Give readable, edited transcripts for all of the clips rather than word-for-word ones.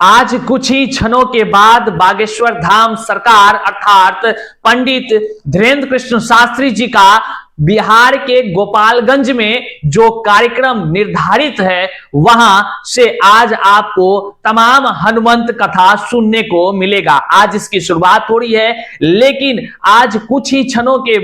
आज कुछ ही क्षणों के बाद बागेश्वर धाम सरकार अर्थात पंडित धीरेन्द्र कृष्ण शास्त्री जी का बिहार के गोपालगंज में जो कार्यक्रम निर्धारित है वहां से आज आपको तमाम हनुमंत कथा सुनने को मिलेगा। आज इसकी शुरुआत हो रही है, लेकिन आज कुछ ही क्षणों के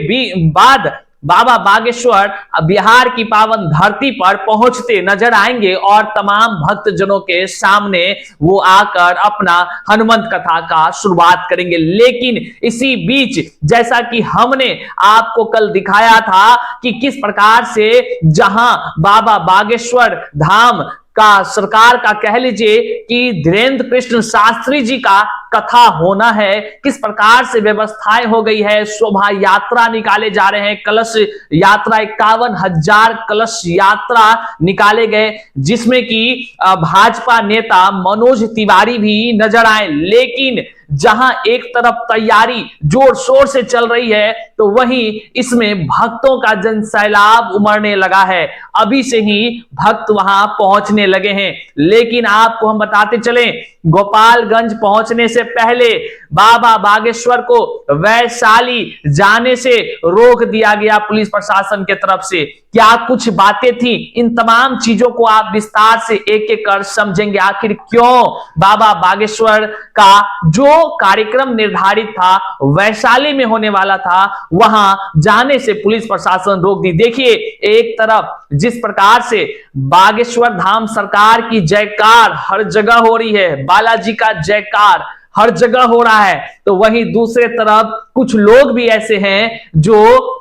बाद बाबा बागेश्वर बिहार की पावन धरती पर पहुंचते नजर आएंगे और तमाम भक्तजनों के सामने वो आकर अपना हनुमंत कथा का शुरुआत करेंगे। लेकिन इसी बीच जैसा कि हमने आपको कल दिखाया था कि किस प्रकार से जहां बाबा बागेश्वर धाम का सरकार का कह लीजिए कि धीरेन्द्र कृष्ण शास्त्री जी का कथा होना है, किस प्रकार से व्यवस्थाएं हो गई है। शोभा यात्रा निकाले जा रहे हैं, कलश यात्रा 51,000 कलश यात्रा निकाले गए, जिसमें कि भाजपा नेता मनोज तिवारी भी नजर आए। लेकिन जहां एक तरफ तैयारी जोर शोर से चल रही है तो वहीं इसमें भक्तों का जनसैलाब उमड़ने लगा है। अभी से ही भक्त वहां पहुंचने लगे हैं। लेकिन आपको हम बताते चलें, गोपालगंज पहुंचने से पहले बाबा बागेश्वर को वैशाली जाने से रोक दिया गया पुलिस प्रशासन के तरफ से। क्या कुछ बातें थी, इन तमाम चीजों को आप विस्तार से एक एक कर समझेंगे। आखिर क्यों बाबा बागेश्वर का जो कार्यक्रम निर्धारित था वैशाली में होने वाला था वहां जाने से पुलिस प्रशासन रोक दी। देखिए, एक तरफ जिस प्रकार से बागेश्वर धाम सरकार की जयकार हर जगह हो रही है, बालाजी का जयकार हर जगह हो रहा है, तो वहीं दूसरे तरफ कुछ लोग भी ऐसे हैं जो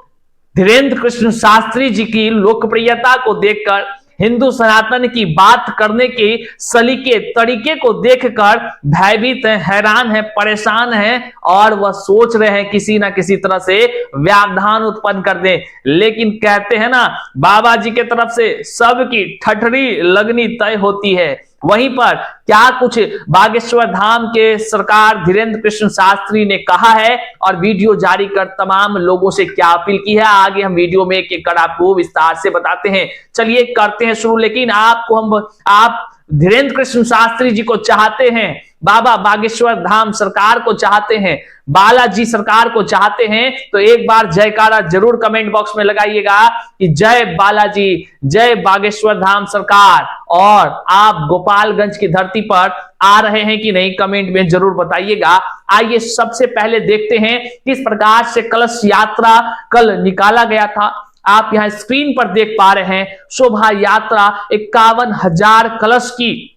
धीरेन्द्र कृष्ण शास्त्री जी की लोकप्रियता को देखकर, हिंदू सनातन की बात करने के सलीके तरीके को देखकर भयभीत हैं, हैरान हैं, परेशान हैं और वह सोच रहे हैं किसी ना किसी तरह से व्यवधान उत्पन्न कर दें। लेकिन कहते हैं ना, बाबा जी के तरफ से सबकी ठठरी लगनी तय होती है। वहीं पर क्या कुछ बागेश्वर धाम के सरकार धीरेन्द्र कृष्ण शास्त्री ने कहा है और वीडियो जारी कर तमाम लोगों से क्या अपील की है, आगे हम वीडियो में एक एक कर आपको विस्तार से बताते हैं। चलिए करते हैं शुरू। लेकिन आप धीरेन्द्र कृष्ण शास्त्री जी को चाहते हैं, बाबा बागेश्वर धाम सरकार को चाहते हैं, बालाजी सरकार को चाहते हैं, तो एक बार जयकारा जरूर कमेंट बॉक्स में लगाइएगा कि जय बालाजी, जय बागेश्वर धाम सरकार। और आप गोपालगंज की धरती पर आ रहे हैं कि नहीं, कमेंट में जरूर बताइएगा। आइए सबसे पहले देखते हैं किस प्रकार से कलश यात्रा कल निकाला गया था। आप यहां स्क्रीन पर देख पा रहे हैं, शोभा यात्रा 51,000 कलश की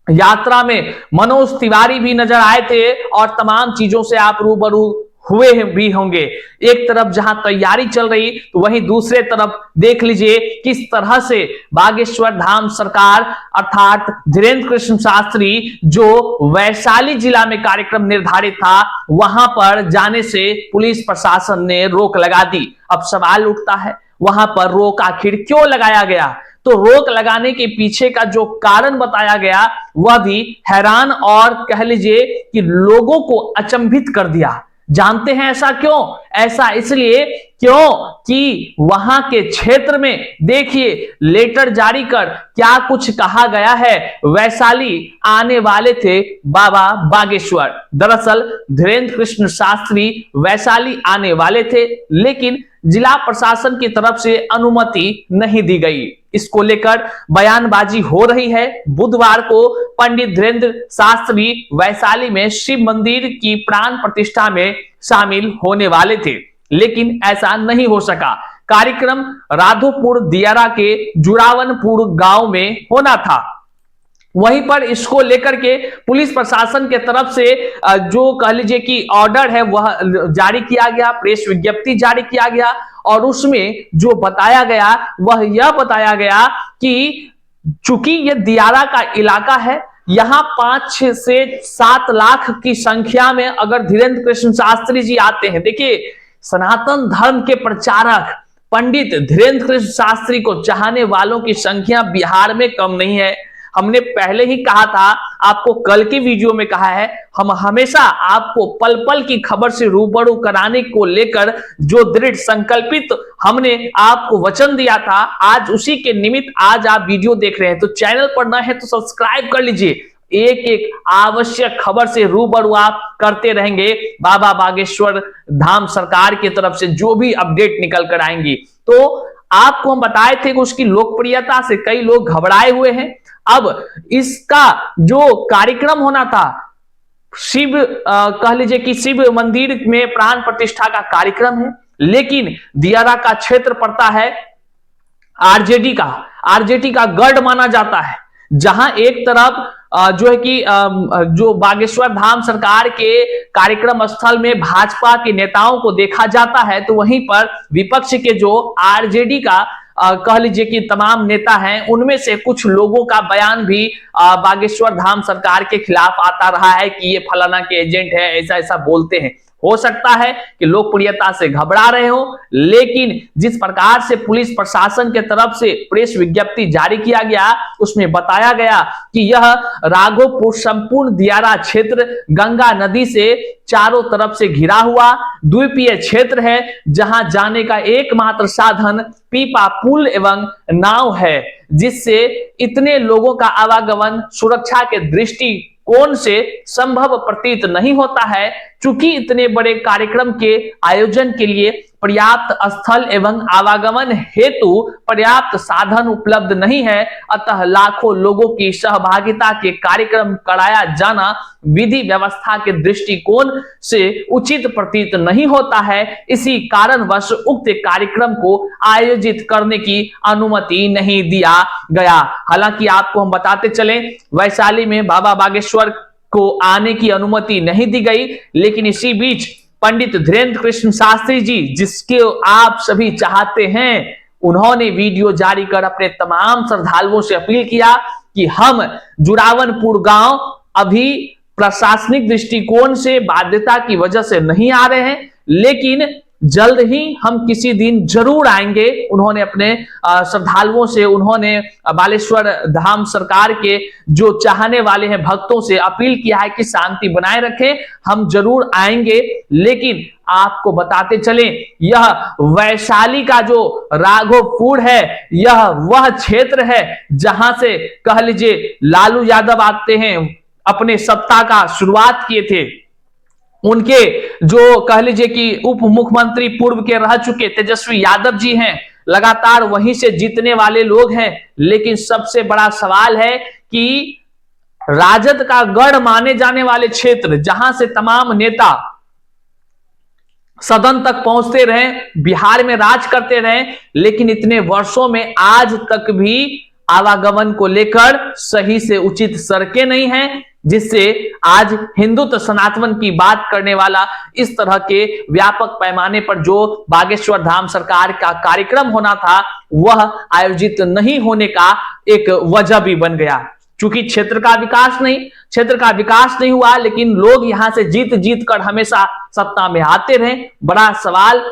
यात्रा में मनोज तिवारी भी नजर आए थे और तमाम चीजों से आप रूबरू हुए भी होंगे। एक तरफ जहां तैयारी चल रही तो वहीं दूसरे तरफ देख लीजिए किस तरह से बागेश्वर धाम सरकार अर्थात धीरेन्द्र कृष्ण शास्त्री जो वैशाली जिला में कार्यक्रम निर्धारित था वहां पर जाने से पुलिस प्रशासन ने रोक लगा दी। अब सवाल उठता है, वहां पर रोक आखिर क्यों लगाया गया? तो रोक लगाने के पीछे का जो कारण बताया गया वह भी हैरान और कह लीजिए कि लोगों को अचंभित कर दिया। जानते हैं ऐसा क्यों? ऐसा इसलिए क्यों कि वहां के क्षेत्र में देखिए लेटर जारी कर क्या कुछ कहा गया है। वैशाली आने वाले थे बाबा बागेश्वर। दरअसल धीरेन्द्र कृष्ण शास्त्री वैशाली आने वाले थे, लेकिन जिला प्रशासन की तरफ से अनुमति नहीं दी गई। इसको लेकर बयानबाजी हो रही है। बुधवार को पंडित धीरेन्द्र शास्त्री वैशाली में शिव मंदिर की प्राण प्रतिष्ठा में शामिल होने वाले थे, लेकिन ऐसा नहीं हो सका। कार्यक्रम राधोपुर दियारा के जुड़ावनपुर गांव में होना था। वहीं पर इसको लेकर के पुलिस प्रशासन के तरफ से जो कह लीजिए कि ऑर्डर है वह जारी किया गया, प्रेस विज्ञप्ति जारी किया गया और उसमें जो बताया गया वह यह बताया गया कि चूंकि यह दियारा का इलाका है, यहां 5 से 7 लाख की संख्या में अगर धीरेन्द्र कृष्ण शास्त्री जी आते हैं। देखिए, सनातन धर्म के प्रचारक पंडित धीरेन्द्र कृष्ण शास्त्री को चाहने वालों की संख्या बिहार में कम नहीं है। हमने पहले ही कहा था, आपको कल के वीडियो में कहा है, हम हमेशा आपको पल पल की खबर से रूबरू कराने को लेकर जो दृढ़ संकल्पित हमने आपको वचन दिया था, आज उसी के निमित्त आज आप वीडियो देख रहे हैं। तो चैनल पर नए हैं तो सब्सक्राइब कर लीजिए, एक एक आवश्यक खबर से रूबरू आप करते रहेंगे बाबा बागेश्वर धाम सरकार की तरफ से जो भी अपडेट निकल कर आएंगी। तो आपको हम बताए थे कि उसकी लोकप्रियता से कई लोग घबराए हुए हैं। अब इसका जो कार्यक्रम होना था, शिव कह लीजिए कि शिव मंदिर में प्राण प्रतिष्ठा का कार्यक्रम है, लेकिन दियारा का क्षेत्र पड़ता है आरजेडी का गढ़ माना जाता है, जहां एक तरफ जो है कि जो बागेश्वर धाम सरकार के कार्यक्रम स्थल में भाजपा के नेताओं को देखा जाता है, तो वहीं पर विपक्ष के जो आरजेडी का कह लीजिए कि तमाम नेता हैं, उनमें से कुछ लोगों का बयान भी बागेश्वर धाम सरकार के खिलाफ आता रहा है कि ये फलाना के एजेंट है, ऐसा ऐसा बोलते हैं। हो सकता है कि लोकप्रियता से घबरा रहे हो, लेकिन जिस प्रकार से पुलिस प्रशासन के तरफ से प्रेस विज्ञप्ति जारी किया गया, उसमें बताया गया कि यह राघोपुर संपूर्ण दियारा क्षेत्र गंगा नदी से चारों तरफ से घिरा हुआ द्वीपीय क्षेत्र है, जहां जाने का एकमात्र साधन पीपा पुल एवं नाव है, जिससे इतने लोगों का आवागमन सुरक्षा के दृष्टिकोण से संभव प्रतीत नहीं होता है। चूंकि इतने बड़े कार्यक्रम के आयोजन के लिए पर्याप्त स्थल एवं आवागमन हेतु पर्याप्त साधन उपलब्ध नहीं है, अतः लाखों लोगों की सहभागिता के कार्यक्रम कराया जाना विधि व्यवस्था के दृष्टिकोण से उचित प्रतीत नहीं होता है। इसी कारणवश उक्त कार्यक्रम को आयोजित करने की अनुमति नहीं दिया गया। हालांकि आपको हम बताते चले, वैशाली में बाबा बागेश्वर को आने की अनुमति नहीं दी गई, लेकिन इसी बीच पंडित धीरेन्द्र कृष्ण शास्त्री जी, जिसके आप सभी चाहते हैं, उन्होंने वीडियो जारी कर अपने तमाम श्रद्धालुओं से अपील किया कि हम जुड़ावनपुर गांव अभी प्रशासनिक दृष्टिकोण से बाध्यता की वजह से नहीं आ रहे हैं, लेकिन जल्द ही हम किसी दिन जरूर आएंगे। उन्होंने अपने श्रद्धालुओं से, उन्होंने बालेश्वर धाम सरकार के जो चाहने वाले हैं भक्तों से अपील किया है कि शांति बनाए रखें, हम जरूर आएंगे। लेकिन आपको बताते चलें, यह वैशाली का जो राघोपुर है, यह वह क्षेत्र है जहां से कह लीजिए लालू यादव आते हैं, अपने सत्ता का शुरुआत किए थे। उनके जो कह लीजिए कि उप मुख्यमंत्री पूर्व के रह चुके तेजस्वी यादव जी हैं, लगातार वहीं से जीतने वाले लोग हैं। लेकिन सबसे बड़ा सवाल है कि राजद का गढ़ माने जाने वाले क्षेत्र, जहां से तमाम नेता सदन तक पहुंचते रहे, बिहार में राज करते रहे, लेकिन इतने वर्षों में आज तक भी आवागमन को लेकर सही से उचित सड़कें नहीं हैं, जिससे आज हिंदुत्व सनातन की बात करने वाला इस तरह के व्यापक पैमाने पर जो बागेश्वर धाम सरकार का कार्यक्रम होना था, वह आयोजित नहीं होने का एक वजह भी बन गया। चूंकि क्षेत्र का विकास नहीं हुआ, लेकिन लोग यहां से जीत कर हमेशा सत्ता में आते रहे। बड़ा सवाल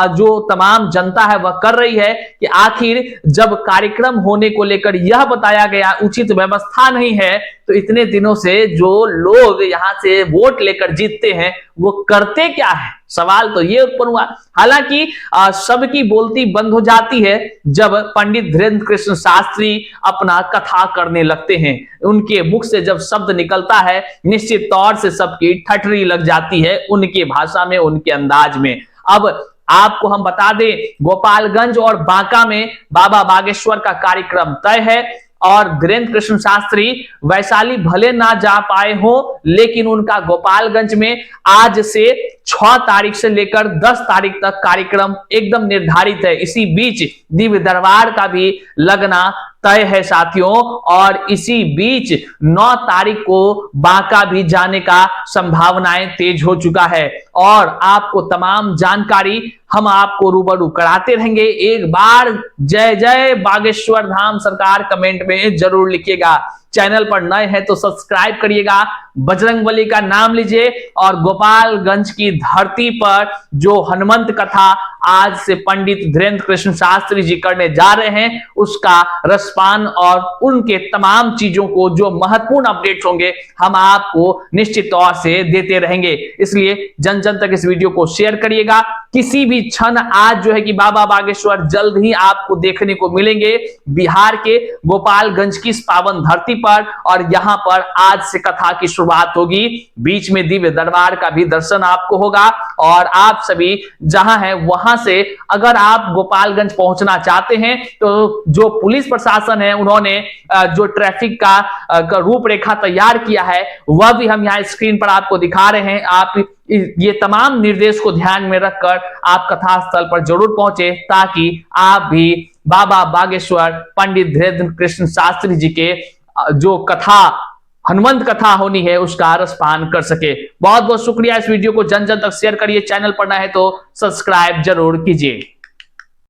जो तमाम जनता है वह कर रही है कि आखिर जब कार्यक्रम होने को लेकर यह बताया गया उचित व्यवस्था नहीं है, तो इतने दिनों से जो लोग यहां से वोट लेकर जीतते हैं वो करते क्या है, सवाल तो ये उत्पन्न हुआ। हालांकि सबकी बोलती बंद हो जाती है जब पंडित धीरेन्द्र कृष्ण शास्त्री अपना कथा करने लगते हैं। उनके मुख से जब शब्द निकलता है, निश्चित तौर से सबकी ठठरी लग जाती है, उनकी भाषा में, उनके अंदाज में। अब आपको हम बता दें, गोपालगंज और बांका में बाबा बागेश्वर का कार्यक्रम तय है और धीरेन्द्र कृष्ण शास्त्री वैशाली भले ना जा पाए हो, लेकिन उनका गोपालगंज में आज से 6 तारीख से लेकर 10 तारीख तक कार्यक्रम एकदम निर्धारित है। इसी बीच दिव्य दरबार का भी लगना तय है साथियों, और इसी बीच 9 तारीख को बांका भी जाने का संभावनाएं तेज हो चुका है। और आपको तमाम जानकारी हम आपको रूबरू कराते रहेंगे। एक बार जय जय बागेश्वर धाम सरकार कमेंट में जरूर लिखिएगा। चैनल पर नए हैं तो सब्सक्राइब करिएगा, बजरंगबली का नाम लीजिए, और गोपालगंज की धरती पर जो हनुमंत कथा आज से पंडित धीरेन्द्र कृष्ण शास्त्री जी करने जा रहे हैं, उसका रसपान और उनके तमाम चीजों को जो महत्वपूर्ण अपडेट्स होंगे हम आपको निश्चित तौर से देते रहेंगे। इसलिए जन जन तक इस वीडियो को शेयर करिएगा। किसी भी क्षण आज जो है कि बाबा बागेश्वर जल्द ही आपको देखने को मिलेंगे बिहार के गोपालगंज की इस पावन धरती पर, और यहां पर आज से कथा की शुरुआत होगी। बीच में दिव्य दरबार का भी दर्शन आपको होगा, और आप सभी जहां हैं वहां से अगर आप गोपालगंज पहुंचना चाहते हैं तो जो पुलिस प्रशासन है उन्होंने जो ट्रैफिक का रूपरेखा तैयार किया है वह भी हम यहां स्क्रीन पर आपको दिखा रहे हैं। आप ये तमाम निर्देश को ध्यान में रखकर आप कथा स्थल पर जरूर पहुंचे, ताकि आप भी बाबा बागेश्वर पंडित धीरेन्द्र कृष्ण शास्त्री जी के जो कथा हनुमंत कथा होनी है उसका रसपान कर सके। बहुत बहुत शुक्रिया। इस वीडियो को जन जन तक शेयर करिए। चैनल पर नए हैं तो सब्सक्राइब जरूर कीजिए।